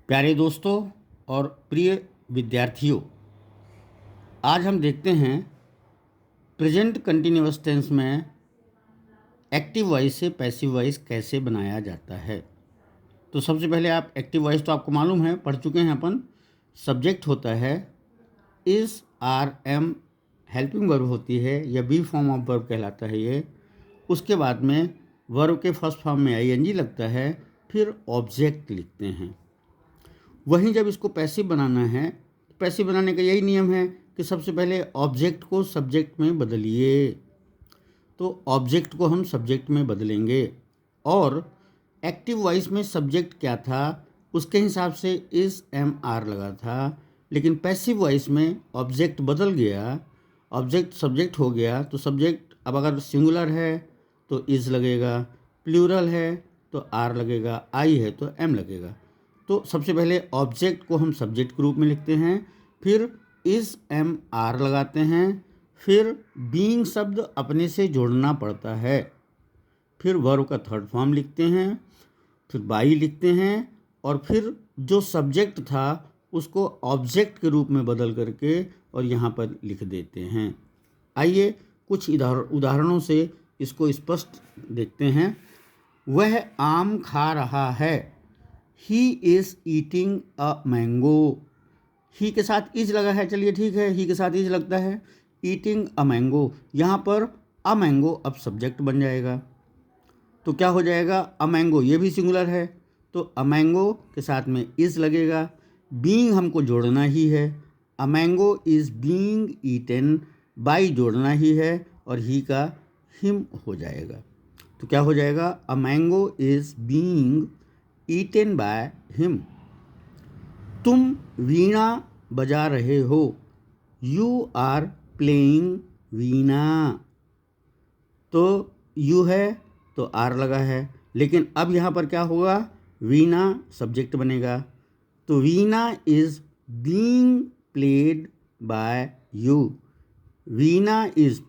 प्यारे दोस्तों और प्रिय विद्यार्थियों, आज हम देखते हैं प्रेजेंट कंटिन्यूअस टेंस में एक्टिव वॉइस से पैसिव वॉइस कैसे बनाया जाता है। तो सबसे पहले आप एक्टिव वॉइस तो आपको मालूम है, पढ़ चुके हैं अपन। सब्जेक्ट होता है is, are, am, helping verb होती है या बी फॉर्म ऑफ वर्ब कहलाता है ये। उसके बाद में वर्ब के फर्स्ट फॉर्म में आईएनजी लगता है, फिर ऑब्जेक्ट लिखते हैं। वहीं जब इसको पैसिव बनाना है, पैसिव बनाने का यही नियम है कि सबसे पहले ऑब्जेक्ट को सब्जेक्ट में बदलिए। तो ऑब्जेक्ट को हम सब्जेक्ट में बदलेंगे और एक्टिव वॉइस में सब्जेक्ट क्या था उसके हिसाब से इज, एम, आर लगा था, लेकिन पैसिव वॉइस में ऑब्जेक्ट बदल गया, ऑब्जेक्ट सब्जेक्ट हो गया। तो सब्जेक्ट अब अगर सिंगुलर है तो इज लगेगा, प्लूरल है तो आर लगेगा, आई है तो एम लगेगा। तो सबसे पहले ऑब्जेक्ट को हम सब्जेक्ट के रूप में लिखते हैं, फिर इज, एम, आर लगाते हैं, फिर बीइंग शब्द अपने से जोड़ना पड़ता है, फिर वर्ब का थर्ड फॉर्म लिखते हैं, फिर बाई लिखते हैं और फिर जो सब्जेक्ट था उसको ऑब्जेक्ट के रूप में बदल करके और यहाँ पर लिख देते हैं। आइए कुछ उदाहरणों से इसको स्पष्ट देखते हैं। वह आम खा रहा है, he is eating a mango. He के साथ इज लगा है, चलिए ठीक है, ही के साथ इज लगता है। ईटिंग अ मैंगो, यहाँ पर अ मैंगो अब सब्जेक्ट बन जाएगा, तो क्या हो जाएगा, अ मैंगो, ये भी सिंगुलर है तो अ मैंगो के साथ में इज लगेगा। बीइंग हमको जोड़ना ही है, a mango is being eaten, by जोड़ना ही है और ही का हिम हो जाएगा। तो क्या हो जाएगा, a mango is being eaten by him. तुम वीणा बजा रहे हो, यू आर प्लेइंग वीणा। तो यू है तो आर लगा है, लेकिन अब यहाँ पर क्या होगा, वीणा सब्जेक्ट बनेगा। तो veena is being played by you. Veena is,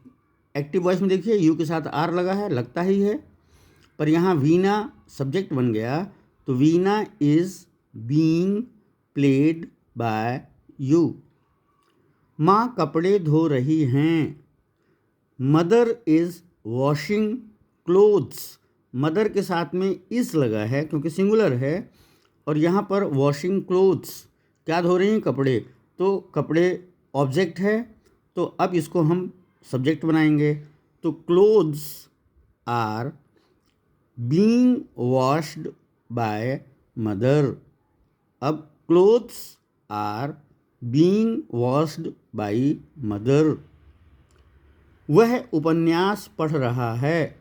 active voice में देखिए यू के साथ आर लगा है, लगता ही है, पर यहाँ वीणा सब्जेक्ट बन गया। तो veena is being played by you. माँ कपड़े धो रही हैं, mother is washing clothes. Mother के साथ में इज़ लगा है क्योंकि सिंगुलर है, और यहाँ पर वॉशिंग क्लोथ्स, क्या धो रही हैं, कपड़े। तो कपड़े ऑब्जेक्ट है, तो अब इसको हम सब्जेक्ट बनाएंगे। तो clothes are being washed by mother. अब clothes are being washed by mother. वह उपन्यास पढ़ रहा है,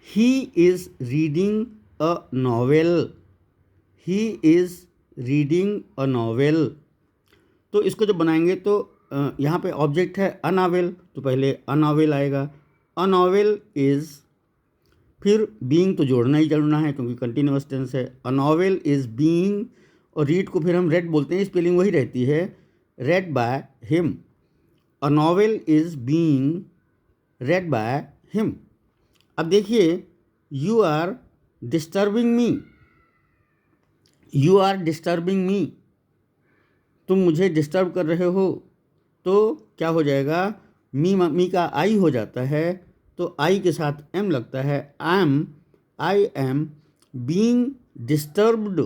he is reading a novel. He is reading a novel. तो इसको जब बनाएंगे तो यहाँ पे ऑब्जेक्ट है अ नॉवेल, तो पहले अ नॉवेल आएगा। अ नॉवेल इज़, फिर बीइंग तो जोड़ना ही जोड़ना है क्योंकि कंटिन्यूअस टेंस है। अ नॉवेल इज़ बीइंग, और रीड को फिर हम रेड बोलते हैं, स्पेलिंग वही रहती है, read by him. A novel is being read by him. अब देखिए, you are disturbing me, you are disturbing me, तुम मुझे डिस्टर्ब कर रहे हो। तो क्या हो जाएगा, मी का आई हो जाता है, तो आई के साथ एम लगता है। I am being disturbed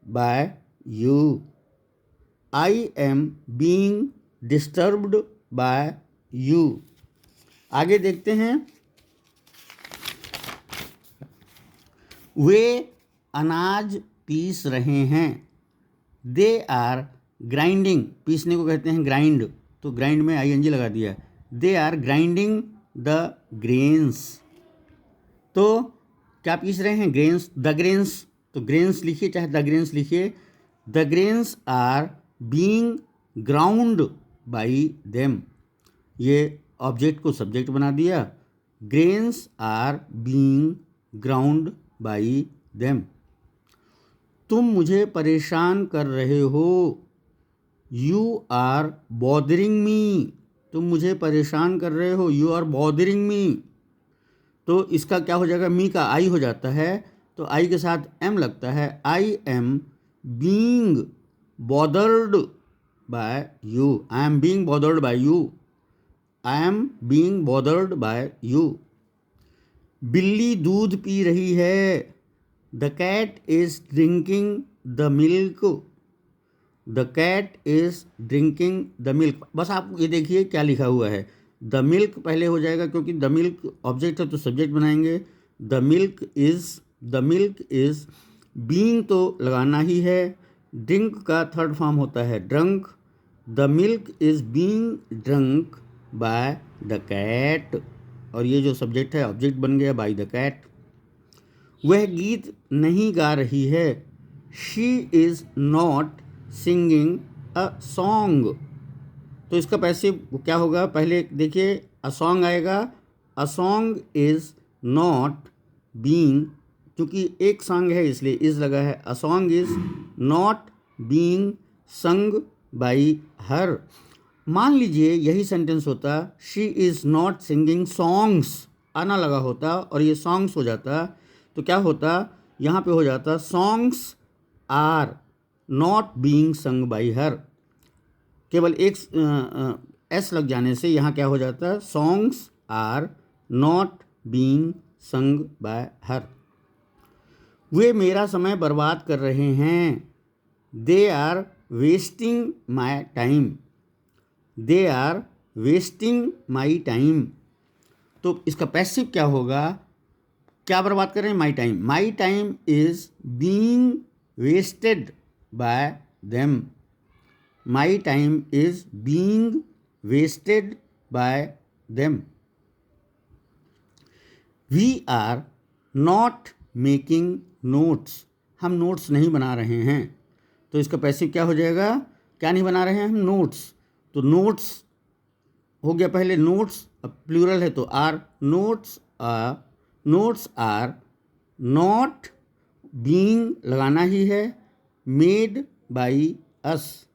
by you. I am being disturbed by you. आगे देखते हैं। वे अनाज पीस रहे हैं, दे आर ग्राइंडिंग, पीसने को कहते हैं ग्राइंड, तो ग्राइंड में आईएनजी लगा दिया। They are grinding the grains. तो क्या पीस रहे हैं, ग्रेन्स, द ग्रेन्स, तो ग्रेन्स लिखिए चाहे द ग्रेन्स लिखिए। The grains are being ground by them, ये ऑब्जेक्ट को सब्जेक्ट बना दिया। Grains are being ground by them. तुम मुझे परेशान कर रहे हो, यू आर बॉदरिंग मी। तुम मुझे परेशान कर रहे हो, यू आर बॉदरिंग मी। तो इसका क्या हो जाएगा, मी का आई हो जाता है, तो आई के साथ एम लगता है। I M being bothered by you. I am being bothered by you. I am being bothered by you. बिल्ली दूध पी रही है. The cat is drinking the milk. The cat is drinking the milk. बस आप ये देखिए क्या लिखा हुआ है. द मिल्क पहले हो जाएगा क्योंकि द मिल्क ऑब्जेक्ट है तो सब्जेक्ट बनाएंगे. द मिल्क इज बीइंग तो लगाना ही है. ड्रिंक का थर्ड फॉर्म होता है drunk. The milk is being drunk by the cat, और ये जो सब्जेक्ट है ऑब्जेक्ट बन गया बाय द कैट. वह गीत नहीं गा रही है. She is not singing a song. तो इसका पैसिव क्या होगा, पहले देखिए अ सॉन्ग आएगा. A song is not being, क्योंकि एक सॉन्ग है इसलिए इज़ लगा है. A song is not being sung by हर. मान लीजिए यही सेंटेंस होता she is not singing songs, आना लगा होता और ये सॉन्ग्स हो जाता, तो क्या होता यहाँ पे हो जाता songs are not being sung by her. केवल एक एस लग जाने से यहाँ क्या हो जाता songs are not being sung by her. वे मेरा समय बर्बाद कर रहे हैं. They are wasting my time. They are wasting my time. तो इसका पैसिव क्या होगा, क्या बर्बाद कर रहे हैं, my time. My time is being wasted by them. My time is being wasted by them. We are not making notes. हम नोट्स नहीं बना रहे हैं. तो इसका पैसिव क्या हो जाएगा, क्या नहीं बना रहे हैं हम, नोट्स. तो नोट्स हो गया पहले नोट्स, अब प्लूरल है तो are. Notes are not being लगाना ही है made by us.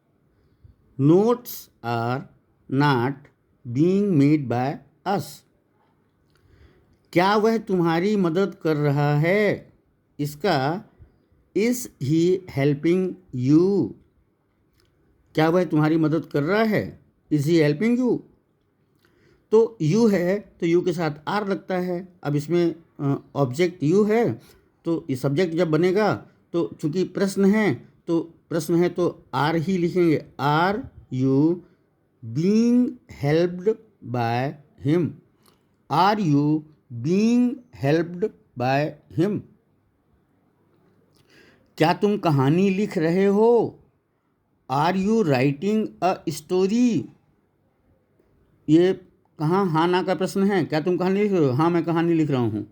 Notes are not being made by us. क्या वह तुम्हारी मदद कर रहा है, इसका इज ही हेल्पिंग यू. क्या वह तुम्हारी मदद कर रहा है, इज ही हेल्पिंग यू. तो यू है तो यू के साथ आर लगता है. अब इसमें ऑब्जेक्ट यू है तो ये सब्जेक्ट जब बनेगा तो चूंकि प्रश्न है तो आर ही लिखेंगे. Are you being helped by him. Are you being helped by him. क्या तुम कहानी लिख रहे हो. Are you writing a story. ये कहाँ हाँ ना का प्रश्न है. क्या तुम कहानी लिख रहे हो, हाँ मैं कहानी लिख रहा हूँ.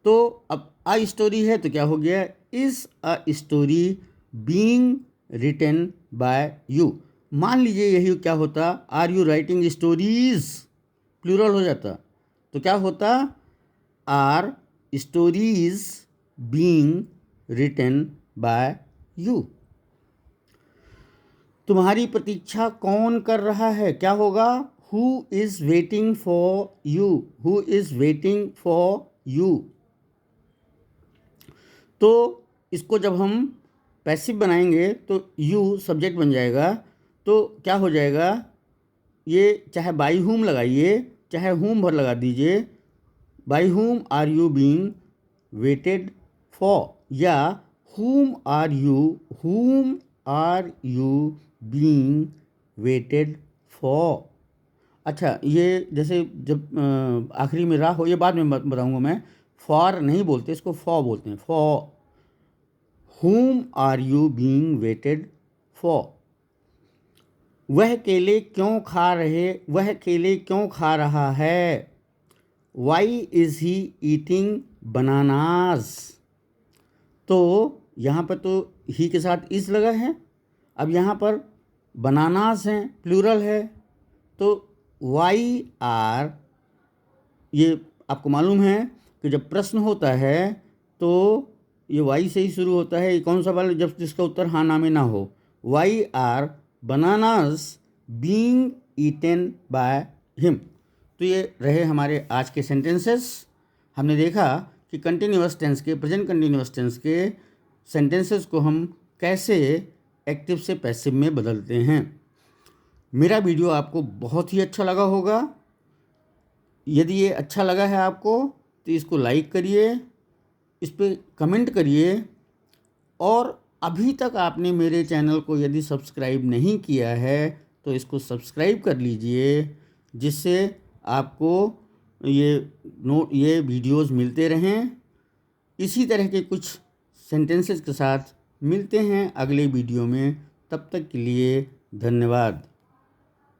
तो अब अ स्टोरी है तो क्या हो गया, is a story being written by you. मान लीजिए यही क्या होता, are you writing stories, plural हो जाता. तो क्या होता, are stories being written by you. तुम्हारी प्रतीक्षा कौन कर रहा है, क्या होगा, who is waiting for you. Who is waiting for you. तो इसको जब हम पैसिव बनाएंगे तो यू सब्जेक्ट बन जाएगा. तो क्या हो जाएगा, ये चाहे बाई हुम लगाइए चाहे हुम भर लगा दीजिए. By whom are you being waited for, या whom are you being waited for. अच्छा, ये जैसे जब आखिरी में रा हो, ये बाद में बताऊंगा मैं. फॉर नहीं बोलते इसको, फॉर बोलते हैं. For whom are you being waited for. वह केले क्यों खा रहा है. Why is he eating bananas. तो यहाँ पर तो ही के साथ इज़ लगा है. अब यहाँ पर बनानास हैं, प्लूरल है. तो वाई आर, ये आपको मालूम है कि जब प्रश्न होता है तो ये वाई से ही शुरू होता है. ये कौन सा वाला, जब जिसका उत्तर हाँ ना में ना हो. Why are bananas being eaten by him. तो ये रहे हमारे आज के सेंटेंसेस. हमने देखा कि कंटिन्यूअस टेंस के, प्रेजेंट कंटिन्यूअस टेंस के सेंटेंसेस को हम कैसे एक्टिव से पैसिव में बदलते हैं। मेरा वीडियो आपको बहुत ही अच्छा लगा होगा। यदि ये अच्छा लगा है आपको तो इसको लाइक करिए, इस पर कमेंट करिए, और अभी तक आपने मेरे चैनल को यदि सब्सक्राइब नहीं किया है तो इसको सब्सक्राइब कर लीजिए, जिससे आपको ये वीडियोस मिलते रहें। इसी तरह के कुछ सेंटेंसेस के साथ मिलते हैं अगले वीडियो में। तब तक के लिए धन्यवाद।